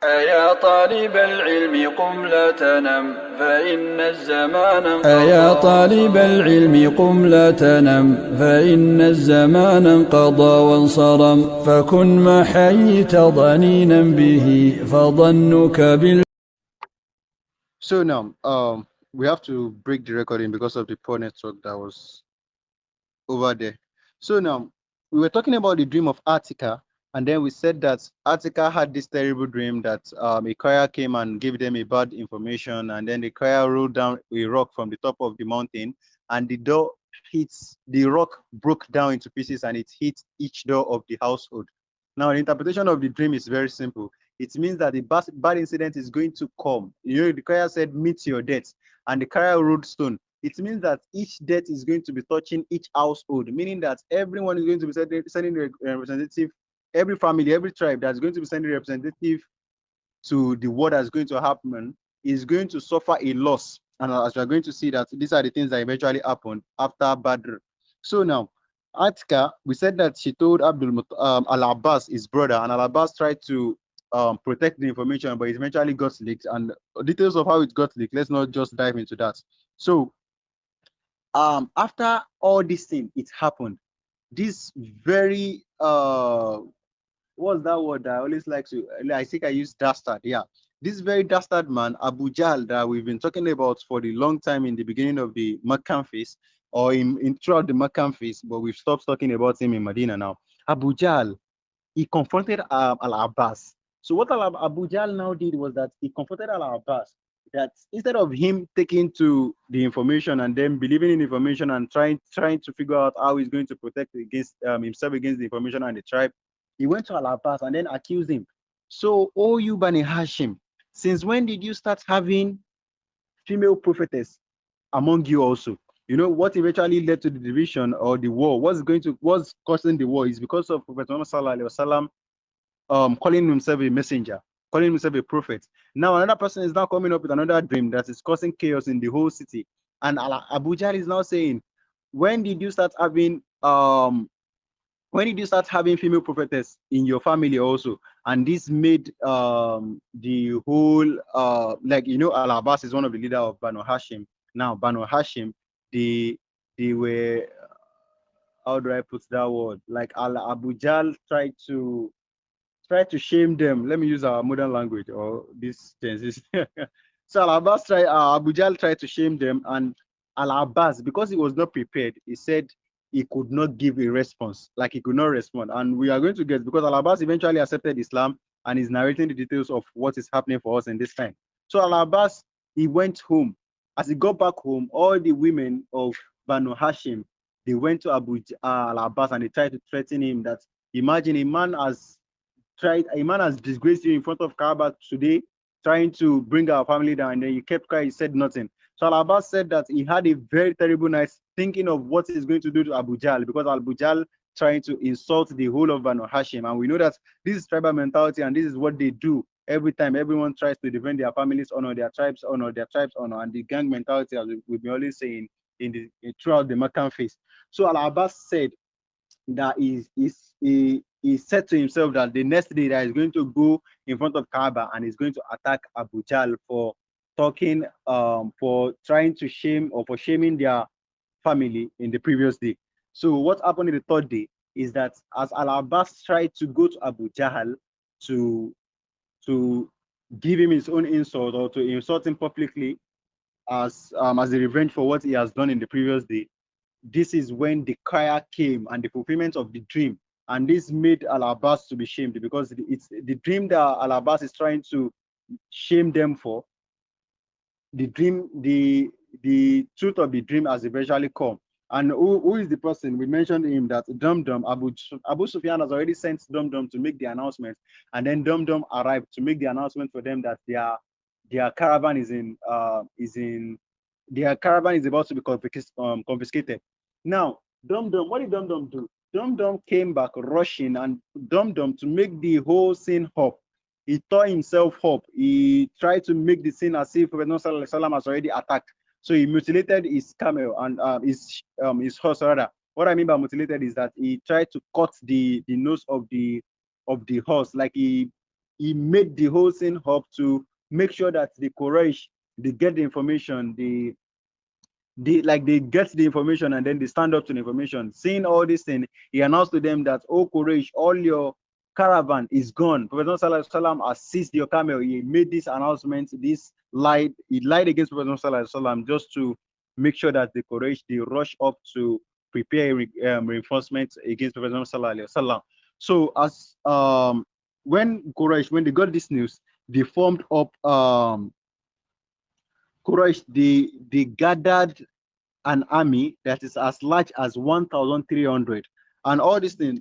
أيا طالب العلم قم لا تنم فإن الزمان أيا طالب العلم قم لا تنم فإن الزمان انقضى وانصرم فكن ما حييت ضنينا به فظنك So now, we have to break the recording because of the poor network that was over there. So now, we were talking about the dream of Atikah, and then we said that Atikah had this terrible dream that a crier came and gave them a bad information, and then the crier rolled down a rock from the top of the mountain, and the rock broke down into pieces, and it hit each door of the household. Now, the interpretation of the dream is very simple. It means that the bad incident is going to come. You know, the crier said, "Meet your death," and the crier rolled stone. It means that each death is going to be touching each household, meaning that everyone is going to be sending a representative, every family, every tribe that's going to be sending a representative to the war that's going to happen is going to suffer a loss. And as we are going to see that these are the things that eventually happened after Badr. So now, Atika, we said that she told Al-Abbas, his brother, and Al-Abbas tried to protect the information, but it eventually got leaked. And details of how it got leaked, let's not just dive into that. So after all this thing it happened, this very what's that word that I always like to, I think I use dastard, yeah, this very dastard man Abu Jahl that we've been talking about for the long time in the beginning of the Meccan phase, or in throughout the Meccan phase, but we've stopped talking about him in Medina now. Abu Jahl, he confronted Al-Abbas. So what Abu Jahl now did was that he confronted Al-Abbas, that instead of him taking to the information and then believing in information and trying to figure out how he's going to protect against himself against the information and the tribe, he went to Al-Abbas and then accused him. So, oh, you Bani Hashim, since when did you start having female prophetess among you also? You know what eventually led to the division or the war? What's causing the war is because of Prophet Muhammad Sallallahu Alaihi Wasallam calling himself a messenger, calling himself a prophet. Now another person is now coming up with another dream that is causing chaos in the whole city. And Abu Jahl is now saying, when did you start having female prophetess in your family also? And this made the whole like, you know, Al Abbas is one of the leader of Banu Hashim. Now Banu Hashim, they were, how do I put that word? Like Abu Jahl tried to shame them. Let me use our modern language or this tenses. So Abu Jahl tried to shame them, and Al Abbas, because he was not prepared, he said he could not give a response, like he could not respond. And we are going to get, because Al Abbas eventually accepted Islam and is narrating the details of what is happening for us in this time. So Al Abbas, he went home. As he got back home, all the women of Banu Hashim, they went to Al Abbas and they tried to threaten him that, imagine a man has disgraced you in front of Kaaba today, trying to bring our family down, and then you kept quiet, you said nothing. So Al-Abbas said that he had a very terrible night thinking of what he's going to do to Abu Jahl, because Abu Jahl trying to insult the whole of Banu Hashim. And we know that this is tribal mentality, and this is what they do every time. Everyone tries to defend their families' honor, their tribes' honor, and the gang mentality, as we've been always saying throughout the Meccan phase. So Al-Abbas said that he said to himself that the next day that he's going to go in front of Kaaba and he's going to attack Abu Jahl for talking, for trying to shame or for shaming their family in the previous day. So what happened in the third day is that as Al-Abbas tried to go to Abu Jahl to to give him his own insult or to insult him publicly as a revenge for what he has done in the previous day, this is when the crier came and the fulfillment of the dream. And this made Al-Abbas to be shamed, because it's the dream that Al-Abbas is trying to shame them for. The truth of the dream has eventually come. And who is the person? We mentioned him, that Dum Dum, Abu Sufyan has already sent Dum Dum to make the announcement. And then Dum Dum arrived to make the announcement for them that their caravan their caravan is about to be confiscated. Now, Dum Dum, what did Dum Dum do? Dum Dum came back rushing, and Dum Dum, to make the whole scene up, he tore himself up. He tried to make the scene as if Prophet Muhammad has already attacked. So he mutilated his camel and his horse rather. What I mean by mutilated is that he tried to cut the nose of the horse, like he made the whole thing up to make sure that the Quraysh, they get the information, they get the information and then they stand up to the information. Seeing all this thing, he announced to them that, oh Quraysh, all your caravan is gone. Prophet Muhammad has seized your camel. He made this announcement, he lied against Prophet Muhammad just to make sure that the Quraysh, they rush up to prepare reinforcements against Prophet Muhammad. So as when Quraysh, when they got this news, they formed up Quraysh, they gathered an army that is as large as 1,300. And all these things,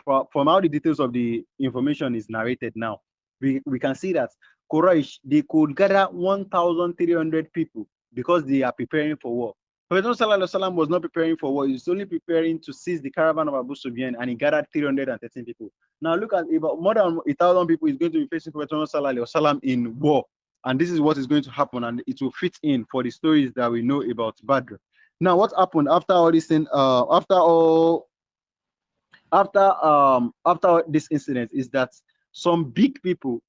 from how the details of the information is narrated now, we can see that Quraysh, they could gather 1,300 people because they are preparing for war. Prophet Sallallahu was not preparing for war, he's only preparing to seize the caravan of Abu Sufyan, and he gathered 313 people. Now look at about more than 1,000 people is going to be facing Prophet Sallallahu in war. And this is what is going to happen, and it will fit in for the stories that we know about Badr. Now, what happened after all this thing? After this incident is that some big people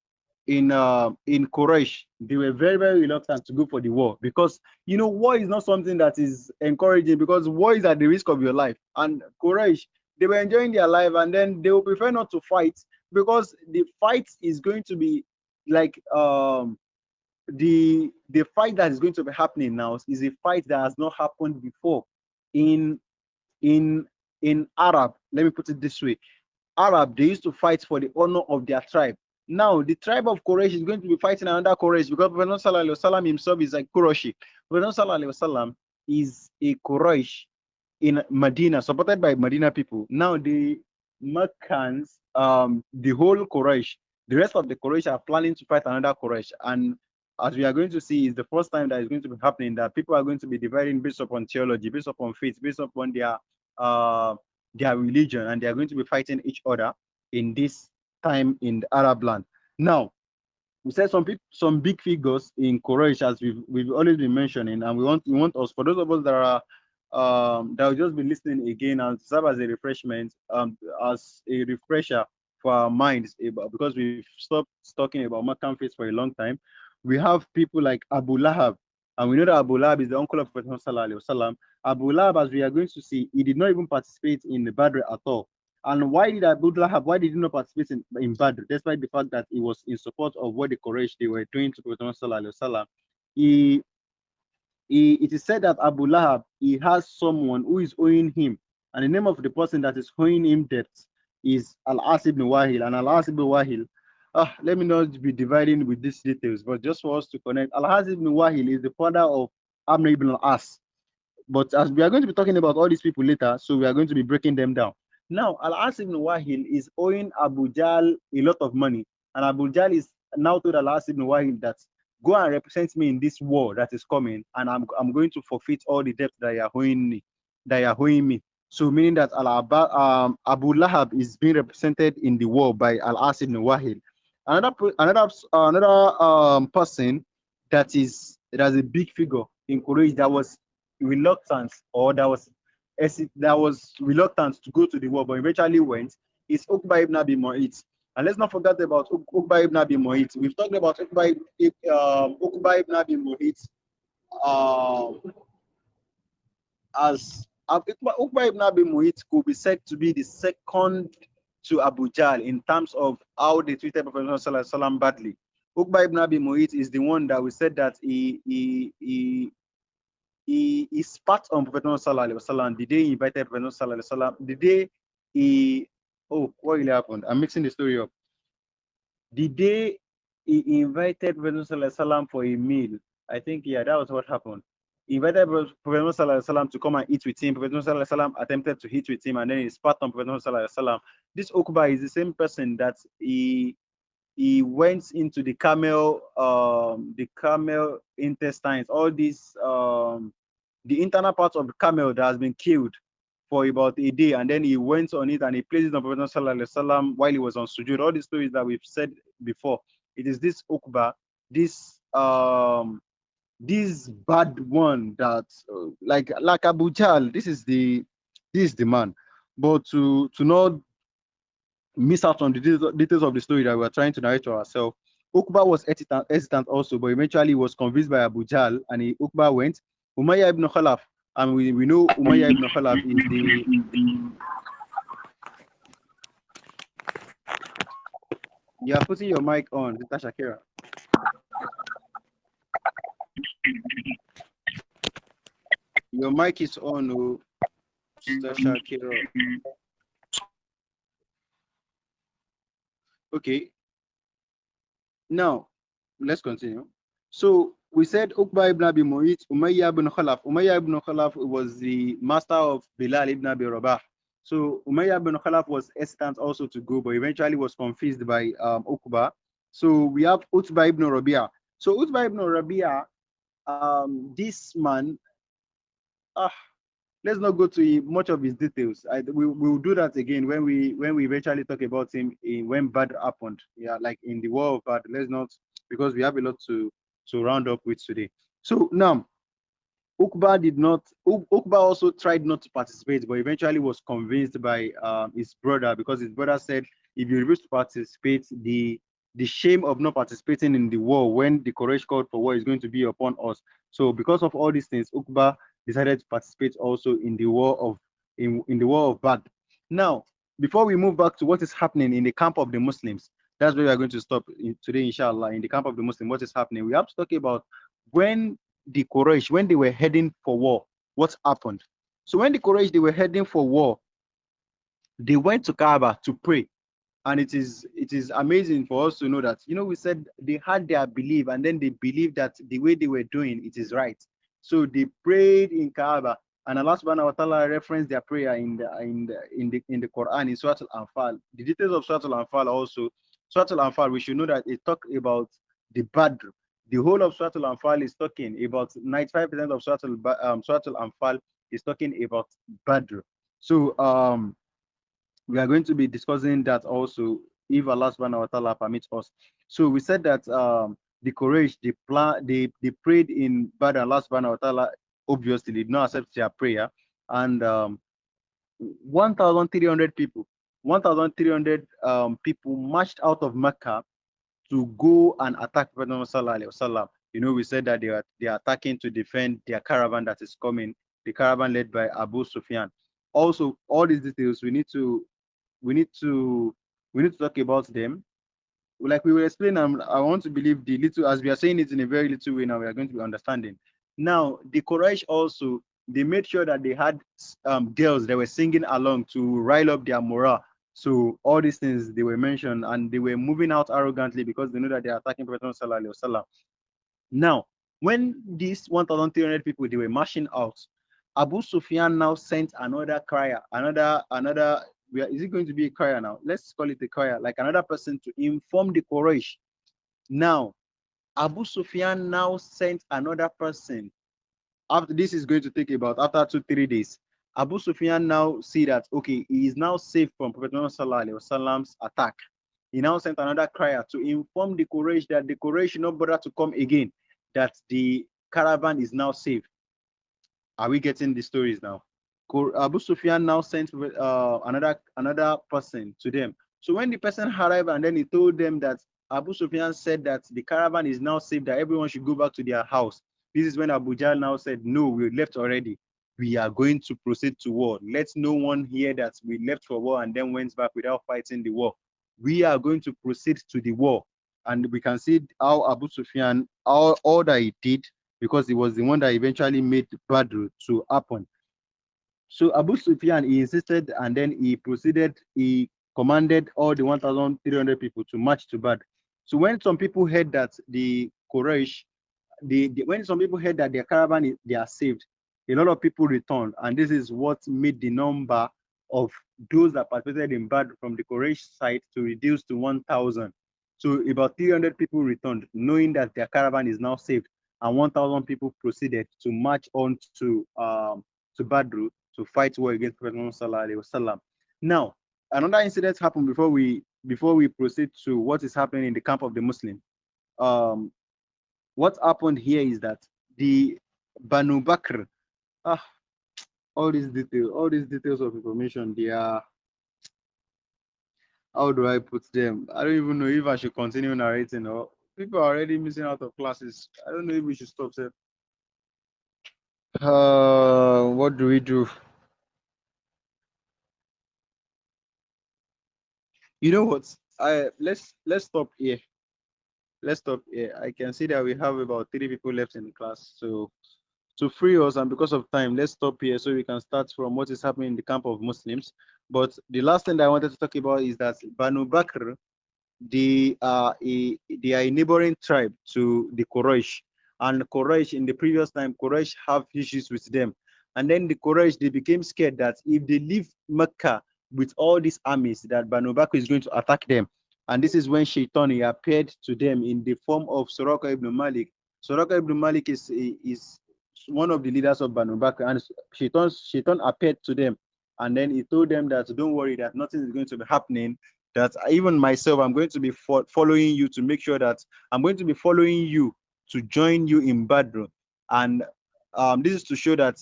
in Quraysh, they were very, very reluctant to go for the war, because war is not something that is encouraging, because war is at the risk of your life. And Quraysh, they were enjoying their life, and then they will prefer not to fight, because the fight is going to be like the fight that is going to be happening now is a fight that has not happened before in Arab. Let me put it this way: Arab, they used to fight for the honor of their tribe. Now the tribe of Quraysh is going to be fighting another Quraysh, because Prophet Sallallahu himself is like Qurashi. Prophet Sallallahu is a Quraysh in Medina, supported by Medina people. Now the Makkans, the whole Quraysh, the rest of the Quraysh are planning to fight another Quraysh. And as we are going to see, is the first time that is going to be happening, that people are going to be dividing based upon theology, based upon faith, based upon their religion, and they are going to be fighting each other in this time in the Arab land. Now, we said some big figures in Quraysh, as we've always been mentioning, and we want us, for those of us that are that will just be listening again and serve as a refreshment, as a refresher for our minds, because we've stopped talking about Makkan faith for a long time. We have people like Abu Lahab, and we know that Abu Lahab is the uncle of Prophet Muhammad. Abu Lahab, as we are going to see, he did not even participate in the Badr at all. And why did Abu Lahab, why did he not participate in Badr, despite the fact that he was in support of what the Quraysh they were doing to Prophet Muhammad? It is said that Abu Lahab, he has someone who is owing him, and the name of the person that is owing him debt is Al-As ibn Wahil. And Al-As ibn Wahil, let me not be dividing with these details, but just for us to connect, Al-As ibn Wahil is the father of Amr ibn al-As. But as we are going to be talking about all these people later, so we are going to be breaking them down. Now, Al-As ibn Wahil is owing Abu Jahl a lot of money, and Abu Jahl is now told Al-As ibn Wahil that, go and represent me in this war that is coming, and I'm going to forfeit all the debt that you are owing me. So meaning that Abu Lahab is being represented in the war by Al-As ibn Wahil. Another person that is a big figure in Quraysh that was reluctant, or that was reluctant to go to the war, but eventually went, is Uqba ibn Abi Mu'ayt. And let's not forget about Uqba ibn Abi Mu'ayt. We've talked about Uqba ibn Abi Mu'ayt as Uqba ibn Abi Mu'ayt could be said to be the second to Abu Jahl in terms of how they treated Prophet Muhammad badly. Uqba ibn Abi Mu'ayt is the one that we said that he spat on Prophet Muhammad the day he invited Prophet Muhammad, the day what really happened? I'm mixing the story up. The day he invited Prophet Muhammad for a meal, I think, yeah, that was what happened. He invited Prophet Muhammad to come and eat with him. Prophet Muhammad attempted to eat with him, and then he spat on Prophet Muhammad. This Uqba is the same person that he went into the camel intestines, all these the internal parts of the camel that has been killed for about a day, and then he went on it and he placed it on Prophet Muhammad while he was on sujood. All the stories that we've said before, it is this Uqba, this bad one that like Abu Jahl, this is the man. But to not miss out on the details of the story that we are trying to narrate to ourselves. Uqba was hesitant also, but eventually was convinced by Abu Jahl, and Uqba went. Umayyah ibn Khalaf, and we know Umayyah ibn Khalaf is the... You are putting your mic on, Sister Shakira. Your mic is on, oh, Sister Shakira. Okay. Now, let's continue. So we said Uqba ibn Abi Mu'ayt, Umayyah ibn Khalaf. Umayyah ibn Khalaf was the master of Bilal ibn Abi Rabah. So Umayyah ibn Khalaf was hesitant also to go, but eventually was confused by Uqba. So we have Utbah ibn Rabi'ah. So Utbah ibn Rabi'ah, this man, let's not go to much of his details. We will do that again when we eventually talk about him in when Badr happened. Yeah, like in the war of Badr. Let's not, because we have a lot to round up with today. So now Uqba did not. Uqba also tried not to participate, but eventually was convinced by his brother, because his brother said, if you refuse to participate, the shame of not participating in the war when the Quraysh called for war is going to be upon us. So because of all these things, Uqba decided to participate also in the war of in the war of Badr. Now, before we move back to what is happening in the camp of the Muslims, that's where we are going to stop today, inshallah. In the camp of the Muslims, what is happening? We have to talk about when the Quraysh, when they were heading for war, what happened? So when the Quraysh, they were heading for war, they went to Kaaba to pray. And it is amazing for us to know that, we said they had their belief, and then they believed that the way they were doing it is right. So they prayed in Kaaba, and Allah subhanahu wa ta'ala referenced their prayer in the Quran in Surah Al-Anfal. The details of Surah Al-Anfal also, Surah Al-Anfal, we should know that it talk about the Badr. The whole of Surah Al-Anfal is talking about 95% of Surah Al-Anfal is talking about Badr. So we are going to be discussing that also, if Allah subhanahu wa ta'ala permits us. So we said that the Quraysh, they prayed in Badr. Allah subhanahu wa ta'ala obviously did not accept their prayer, and 1,300 people, 1,300 people marched out of Makkah to go and attack Prophet Muhammad sallallahu alaihi wasallam. We said that they are attacking to defend their caravan that is coming, the caravan led by Abu Sufyan. Also, all these details we need to talk about them. Like we will explain, I want to believe the little, as we are saying it in a very little way now, we are going to be understanding. Now, the Quraysh also, they made sure that they had girls that were singing along to rile up their morale. So all these things, they were mentioned, and they were moving out arrogantly because they know that they are attacking Prophet sallallahu alaihi wasallam. Now, when these 1,300 people, they were marching out, Abu Sufyan now sent another crier, is it going to be a crier now? Let's call it a crier, like another person to inform the Quraysh. Now, Abu Sufyan now sent another person. After this is going to take about after 2-3 days. Abu Sufyan now see that, okay, he is now safe from Prophet Muhammad sallallahu alaihi wasallam's attack. He now sent another crier to inform the Quraysh that the Quraysh should not bother to come again, that the caravan is now safe. Are we getting the stories now? Abu Sufyan now sent another person to them. So when the person arrived, and then he told them that Abu Sufyan said that the caravan is now safe, that everyone should go back to their house. This is when Abu Jahl now said, no, we left already. We are going to proceed to war. Let no one hear that we left for war and then went back without fighting the war. We are going to proceed to the war. And we can see how Abu Sufyan, all that he did, because he was the one that eventually made Badr to happen. So Abu Sufyan, he insisted, and then he proceeded, he commanded all the 1,300 people to march to Badr. So when some people heard that the Quraysh, when some people heard that their caravan, they are saved, a lot of people returned, and this is what made the number of those that participated in Badr from the Quraysh side to reduce to 1,000. So about 300 people returned, knowing that their caravan is now saved, and 1,000 people proceeded to march on to Badr to fight war against Prophet Muhammad sallallahu alaihi wasallam. Now, another incident happened before we proceed to what is happening in the camp of the Muslim. What happened here is that the Banu Bakr, all these details of information, they are, how do I put them? I don't even know if I should continue narrating or people are already missing out of classes. I don't know if we should stop there. What do we do? You know what? Let's stop here. Let's stop here. I can see that we have about 3 people left in the class. So to free us and because of time, let's stop here so we can start from what is happening in the camp of Muslims. But the last thing that I wanted to talk about is that Banu Bakr, they are a neighboring tribe to the Quraysh. And Quraysh, in the previous time, Quraysh have issues with them. And then the Quraysh, they became scared that if they leave Mecca with all these armies, that Banu Bakr is going to attack them. And this is when Shaitan appeared to them in the form of Suraka ibn Malik. Suraka ibn Malik is one of the leaders of Banu Bakr, and Shaitan appeared to them. And then he told them that don't worry, that nothing is going to be happening, that even myself, I'm going to be following you to make sure that I'm going to be following you to join you in Badr. And this is to show that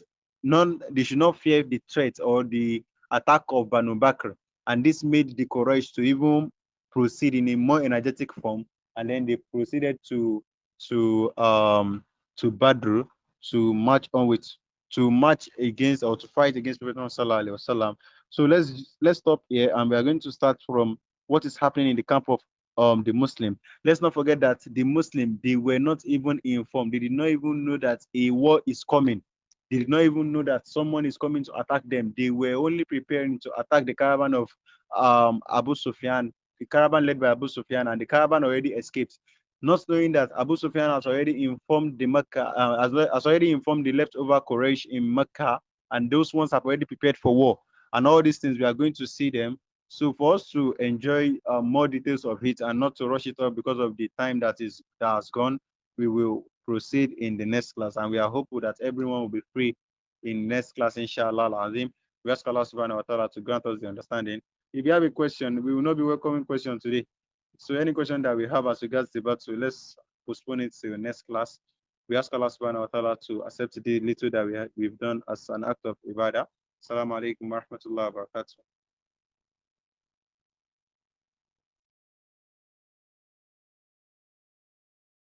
they should not fear the threat or the attack of Banu Bakr. And this made the Quraysh to even proceed in a more energetic form. And then they proceeded to um to Badr to march on with to march against or to fight against Prophet Muhammad Sallallahu Alaihi Wasallam. So let's stop here and we are going to start from what is happening in the camp of the Muslim. Let's not forget that the Muslim, they were not even informed. They did not even know that a war is coming. They did not even know that someone is coming to attack them. They were only preparing to attack the caravan of Abu Sufyan, the caravan led by Abu Sufyan, and the caravan already escaped. Not knowing that Abu Sufyan has already informed the Mecca, has already informed the leftover Quraysh in Mecca, and those ones have already prepared for war. And all these things, we are going to see them. So for us to enjoy more details of it and not to rush it up because of the time that has gone, we will proceed in the next class. And we are hopeful that everyone will be free in next class, inshallah al-azim. We ask Allah subhanahu wa ta'ala to grant us the understanding. If you have a question, we will not be welcoming questions today. So any question that we have as regards the battle, let's postpone it to the next class. We ask Allah subhanahu wa ta'ala to accept the little that we've done as an act of ibadah. Assalamu alaikum wa rahmatullahi wa barakatuh.